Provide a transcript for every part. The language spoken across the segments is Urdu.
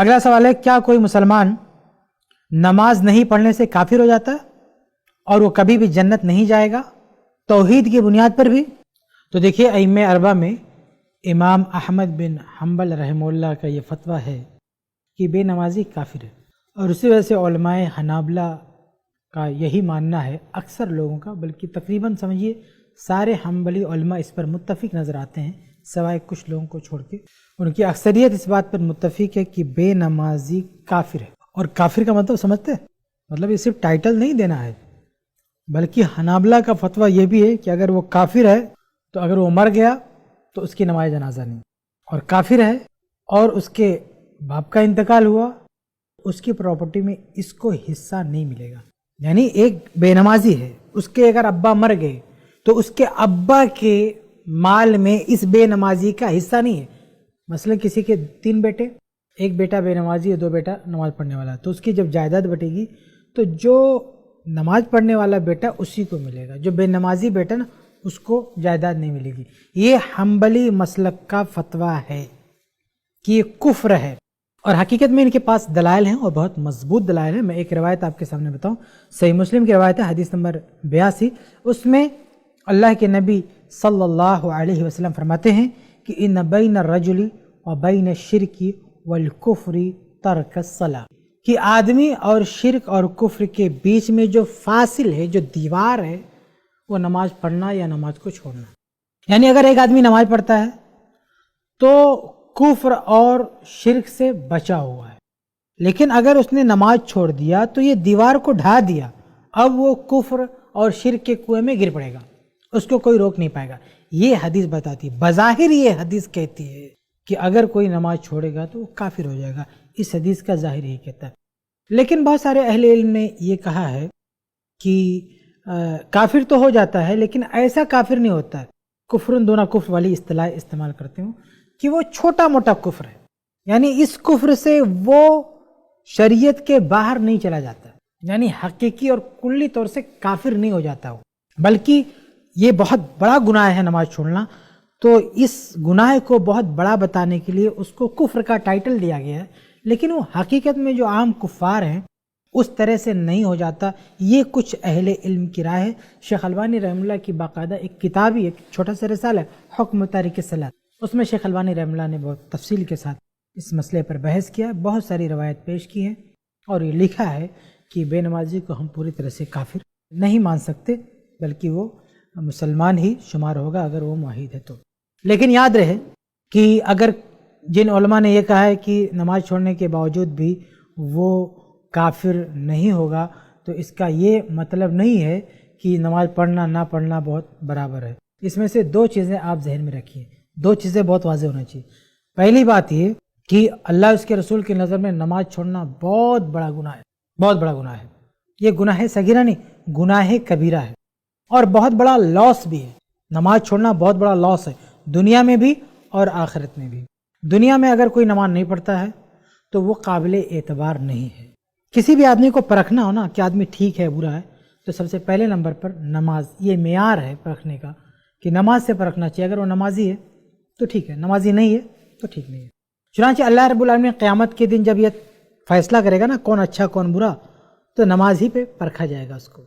اگلا سوال ہے، کیا کوئی مسلمان نماز نہیں پڑھنے سے کافر ہو جاتا ہے اور وہ کبھی بھی جنت نہیں جائے گا توحید کی بنیاد پر بھی؟ تو دیکھیے، ائمہ اربعہ میں امام احمد بن حنبل رحمہ اللہ کا یہ فتویٰ ہے کہ بے نمازی کافر ہے، اور اسی وجہ سے علماء حنابلہ کا یہی ماننا ہے، اکثر لوگوں کا، بلکہ تقریباً سمجھیے سارے حنبلی علماء اس پر متفق نظر آتے ہیں سوائے کچھ لوگوں کو چھوڑ کے۔ ان کی اکثریت اس بات پر متفق ہے کہ بے نمازی کافر ہے۔ اور کافر کا مطلب سمجھتے ہیں؟ مطلب یہ صرف ٹائٹل نہیں دینا ہے، بلکہ حنابلہ کا فتویٰ یہ بھی ہے کہ اگر وہ کافر ہے تو اگر وہ مر گیا تو اس کی نماز جنازہ نہیں، اور کافر ہے اور اس کے باپ کا انتقال ہوا، اس کی پراپرٹی میں اس کو حصہ نہیں ملے گا۔ یعنی ایک بے نمازی ہے، اس کے اگر ابا مر گئے تو اس کے ابا کے مال میں اس بے نمازی کا حصہ نہیں ہے۔ مثلا کسی کے 3 بیٹے، ایک بیٹا بے نمازی ہے، 2 بیٹا نماز پڑھنے والا، تو اس کی جب جائیداد بٹے گی تو جو نماز پڑھنے والا بیٹا اسی کو ملے گا، جو بے نمازی بیٹا نا اس کو جائیداد نہیں ملے گی۔ یہ حنبلی مسلک کا فتویٰ ہے کہ یہ کفر ہے، اور حقیقت میں ان کے پاس دلائل ہیں اور بہت مضبوط دلائل ہیں۔ میں ایک روایت آپ کے سامنے بتاؤں، صحیح مسلم کی روایت ہے، حدیث نمبر 82، اس میں اللہ کے نبی صلی اللہ علیہ وسلم فرماتے ہیں کہ ان بین الرجل و بین الشرک والکفر ترک الصلاۃ، کہ آدمی اور شرک اور کفر کے بیچ میں جو فاصل ہے، جو دیوار ہے، وہ نماز پڑھنا یا نماز کو چھوڑنا۔ یعنی اگر ایک آدمی نماز پڑھتا ہے تو کفر اور شرک سے بچا ہوا ہے، لیکن اگر اس نے نماز چھوڑ دیا تو یہ دیوار کو ڈھا دیا، اب وہ کفر اور شرک کے کنویں میں گر پڑے گا، اس کو کوئی روک نہیں پائے گا۔ یہ حدیث بتاتی ہے، بظاہر یہ حدیث کہتی ہے کہ اگر کوئی نماز چھوڑے گا تو وہ کافر ہو جائے گا، اس حدیث کا ظاہر یہی کہتا ہے۔ لیکن بہت سارے اہل علم نے یہ کہا ہے کہ کافر تو ہو جاتا ہے، لیکن ایسا کافر نہیں ہوتا ہے، کفر دون کفر والی اصطلاح استعمال کرتے ہوں کہ وہ چھوٹا موٹا کفر ہے، یعنی اس کفر سے وہ شریعت کے باہر نہیں چلا جاتا، یعنی حقیقی اور کلی طور سے کافر نہیں ہو جاتا ہو، بلکہ یہ بہت بڑا گناہ ہے نماز چھوڑنا۔ تو اس گناہ کو بہت بڑا بتانے کے لیے اس کو کفر کا ٹائٹل دیا گیا ہے، لیکن وہ حقیقت میں جو عام کفار ہیں اس طرح سے نہیں ہو جاتا۔ یہ کچھ اہل علم کی رائے ہے۔ شیخ البانی رحمہ اللہ کی باقاعدہ ایک کتاب ہی، ایک چھوٹا سا رسالہ ہے، حکم تارک الصلاۃ، اس میں شیخ البانی رحمہ اللہ نے بہت تفصیل کے ساتھ اس مسئلے پر بحث کیا ہے، بہت ساری روایت پیش کی ہیں، اور یہ لکھا ہے کہ بے نمازی کو ہم پوری طرح سے کافر نہیں مان سکتے، بلکہ وہ مسلمان ہی شمار ہوگا اگر وہ موحد ہے تو۔ لیکن یاد رہے کہ اگر جن علماء نے یہ کہا ہے کہ نماز چھوڑنے کے باوجود بھی وہ کافر نہیں ہوگا، تو اس کا یہ مطلب نہیں ہے کہ نماز پڑھنا نہ پڑھنا بہت برابر ہے۔ اس میں سے 2 چیزیں آپ ذہن میں رکھیے، 2 چیزیں بہت واضح ہونا چاہیے۔ پہلی بات یہ کہ اللہ اس کے رسول کی نظر میں نماز چھوڑنا بہت بڑا گناہ ہے، بہت بڑا گناہ ہے۔ یہ گناہ صغیرہ نہیں، گناہ کبیرہ ہے، اور بہت بڑا لاس بھی ہے۔ نماز چھوڑنا بہت بڑا لاس ہے، دنیا میں بھی اور آخرت میں بھی۔ دنیا میں اگر کوئی نماز نہیں پڑھتا ہے تو وہ قابل اعتبار نہیں ہے۔ کسی بھی آدمی کو پرکھنا ہو نا کہ آدمی ٹھیک ہے برا ہے، تو سب سے پہلے نمبر پر نماز، یہ معیار ہے پرکھنے کا کہ نماز سے پرکھنا چاہیے۔ اگر وہ نمازی ہے تو ٹھیک ہے، نمازی نہیں ہے تو ٹھیک نہیں ہے۔ چنانچہ اللہ رب العالمین قیامت کے دن جب یہ فیصلہ کرے گا نا کون اچھا کون برا، تو نماز ہی پہ پرکھا جائے گا اس کو۔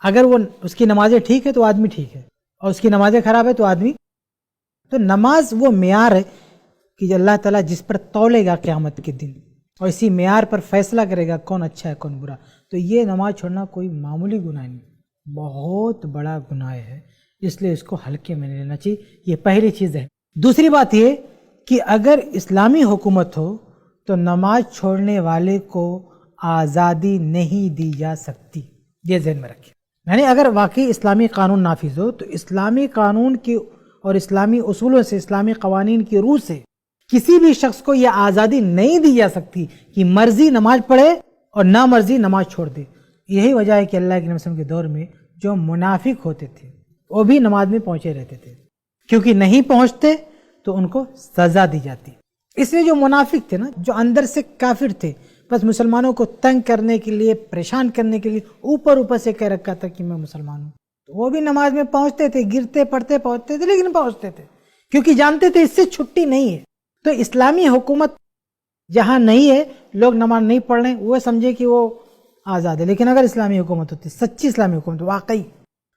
اگر وہ اس کی نمازیں ٹھیک ہے تو آدمی ٹھیک ہے، اور اس کی نمازیں خراب ہے تو آدمی، تو نماز وہ معیار ہے کہ اللہ تعالیٰ جس پر تولے گا قیامت کے دن، اور اسی معیار پر فیصلہ کرے گا کون اچھا ہے کون برا۔ تو یہ نماز چھوڑنا کوئی معمولی گناہ نہیں، بہت بڑا گناہ ہے، اس لیے اس کو ہلکے میں نہیں لینا چاہیے۔ یہ پہلی چیز ہے۔ دوسری بات یہ کہ اگر اسلامی حکومت ہو تو نماز چھوڑنے والے کو آزادی نہیں دی جا سکتی، یہ ذہن میں رکھیں۔ یعنی اگر واقعی اسلامی قانون نافذ ہو تو اسلامی قانون کی اور اسلامی اصولوں سے، اسلامی قوانین کی روح سے کسی بھی شخص کو یہ آزادی نہیں دی جا سکتی کہ مرضی نماز پڑھے اور نہ مرضی نماز چھوڑ دے۔ یہی وجہ ہے کہ اللہ کے نبی صلی اللہ علیہ وسلم کے دور میں جو منافق ہوتے تھے وہ بھی نماز میں پہنچے رہتے تھے، کیونکہ نہیں پہنچتے تو ان کو سزا دی جاتی۔ اس لیے جو منافق تھے نا، جو اندر سے کافر تھے، بس مسلمانوں کو تنگ کرنے کے لیے، پریشان کرنے کے لیے اوپر سے کہہ رکھا تھا کہ میں مسلمان ہوں، تو وہ بھی نماز میں پہنچتے تھے، گرتے پڑتے پہنچتے تھے، لیکن پہنچتے تھے، کیونکہ جانتے تھے اس سے چھٹی نہیں ہے۔ تو اسلامی حکومت جہاں نہیں ہے لوگ نماز نہیں پڑھ رہے وہ سمجھے کہ وہ آزاد ہے. لیکن اگر اسلامی حکومت ہوتی, سچی اسلامی حکومت واقعی,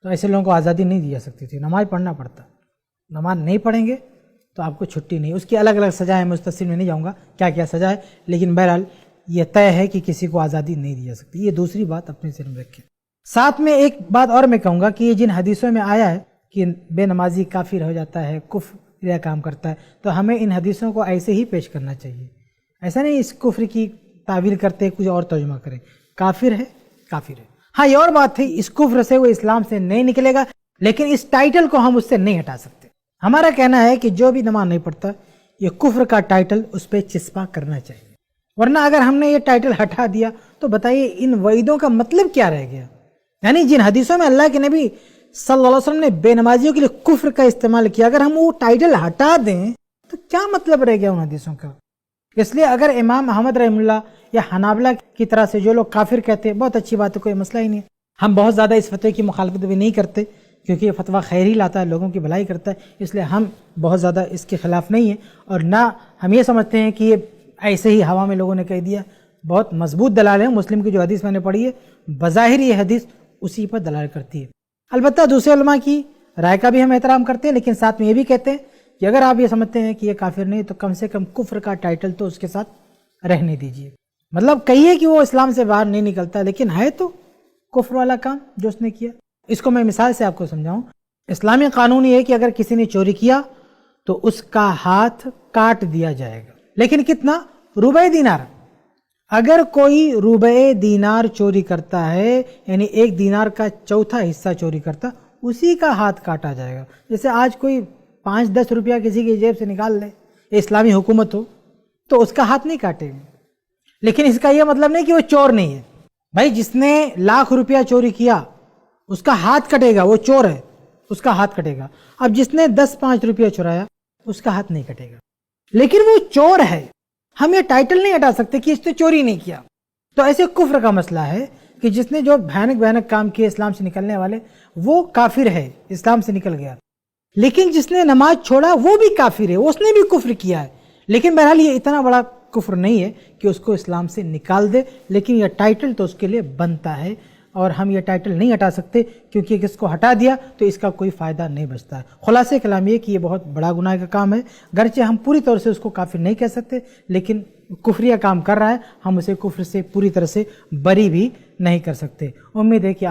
تو ایسے لوگوں کو آزادی نہیں دی جا سکتی تھی. نماز پڑھنا پڑتا. نماز نہیں پڑھیں گے تو آپ کو چھٹی نہیں. اس کی الگ الگ سزائیں, میں اس تفصیل میں نہیں جاؤں گا کیا کیا سزا ہے, لیکن بہرحال یہ طے ہے کہ کسی کو آزادی نہیں دی جا سکتی. یہ دوسری بات اپنے ذہن میں رکھیں. ساتھ میں ایک بات اور میں کہوں گا کہ یہ جن حدیثوں میں آیا ہے کہ بے نمازی کافر ہو جاتا ہے, کفر یا کام کرتا ہے, تو ہمیں ان حدیثوں کو ایسے ہی پیش کرنا چاہیے. ایسا نہیں اس کفر کی تعبیر کرتے کچھ اور ترجمہ کریں. کافر ہے کافر ہے. ہاں یہ اور بات تھی, اس کفر سے وہ اسلام سے نہیں نکلے گا, لیکن اس ٹائٹل کو ہم اس سے نہیں ہٹا سکتے. ہمارا کہنا ہے کہ جو بھی نماز نہیں پڑھتا یہ کفر کا ٹائٹل اس پہ چسپاں کرنا چاہیے. ورنہ اگر ہم نے یہ ٹائٹل ہٹا دیا تو بتائیے ان وعیدوں کا مطلب کیا رہ گیا. یعنی جن حدیثوں میں اللہ کے نبی صلی اللہ علیہ وسلم نے بے نمازیوں کے لیے کفر کا استعمال کیا, اگر ہم وہ ٹائٹل ہٹا دیں تو کیا مطلب رہ گیا ان حدیثوں کا. اس لیے اگر امام احمد رحمہ اللہ یا حنابلہ کی طرح سے جو لوگ کافر کہتے ہیں, بہت اچھی بات ہے, کوئی مسئلہ ہی نہیں ہے. ہم بہت زیادہ اس فتوے کی مخالفت بھی نہیں کرتے کیونکہ یہ فتویٰ خیر ہی لاتا ہے, لوگوں کی بھلائی کرتا ہے, اس لیے ہم بہت زیادہ اس کے خلاف نہیں ہیں. اور نہ ہم یہ سمجھتے ہیں کہ یہ ایسے ہی ہوا میں لوگوں نے کہہ دیا. بہت مضبوط دلائل ہے. مسلم کی جو حدیث میں نے پڑھی ہے بظاہر یہ حدیث اسی پر دلائل کرتی ہے. البتہ دوسرے علماء کی رائے کا بھی ہم احترام کرتے ہیں, لیکن ساتھ میں یہ بھی کہتے ہیں کہ اگر آپ یہ سمجھتے ہیں کہ یہ کافر نہیں تو کم سے کم کفر کا ٹائٹل تو اس کے ساتھ رہنے دیجیے. مطلب کہیے کہ وہ اسلام سے باہر نہیں نکلتا, لیکن ہے تو کفر والا کام جو اس نے کیا. اس کو میں مثال سے آپ کو سمجھاؤں. اسلامی قانون یہ ہے کہ اگر کسی نے چوری کیا تو اس کا ہاتھ کاٹ دیا جائے گا, لیکن کتنا؟ ربع دینار. اگر کوئی ربع دینار چوری کرتا ہے, یعنی 1 دینار کا چوتھا حصہ چوری کرتا, اسی کا ہاتھ کاٹا جائے گا. جیسے آج کوئی 5-10 روپیہ کسی کی جیب سے نکال لے, اسلامی حکومت ہو, تو اس کا ہاتھ نہیں کاٹے گا. لیکن اس کا یہ مطلب نہیں کہ وہ چور نہیں ہے. بھائی جس نے لاکھ روپیہ چوری کیا اس کا ہاتھ کٹے گا, وہ چور ہے, اس کا ہاتھ کٹے گا. اب جس نے 10-5 روپیہ چرایا اس کا ہاتھ نہیں کٹے گا, لیکن وہ چور ہے. ہم یہ ٹائٹل نہیں ہٹا سکتے کہ اس نے چوری نہیں کیا. تو ایسے کفر کا مسئلہ ہے کہ جس نے جو بھیانک کام کیے اسلام سے نکلنے والے, وہ کافر ہے, اسلام سے نکل گیا. لیکن جس نے نماز چھوڑا وہ بھی کافر ہے, اس نے بھی کفر کیا ہے. لیکن بہرحال یہ اتنا بڑا کفر نہیں ہے کہ اس کو اسلام سے نکال دے, لیکن یہ ٹائٹل تو اس کے لیے بنتا ہے, اور ہم یہ ٹائٹل نہیں ہٹا سکتے کیونکہ اس کو ہٹا دیا تو اس کا کوئی فائدہ نہیں بچتا ہے. خلاصہ کلام یہ کہ یہ بہت بڑا گناہ کا کام ہے. گرچہ ہم پوری طور سے اس کو کافر نہیں کہہ سکتے, لیکن کفریہ کام کر رہا ہے, ہم اسے کفر سے پوری طرح سے بری بھی نہیں کر سکتے. امید ہے کہ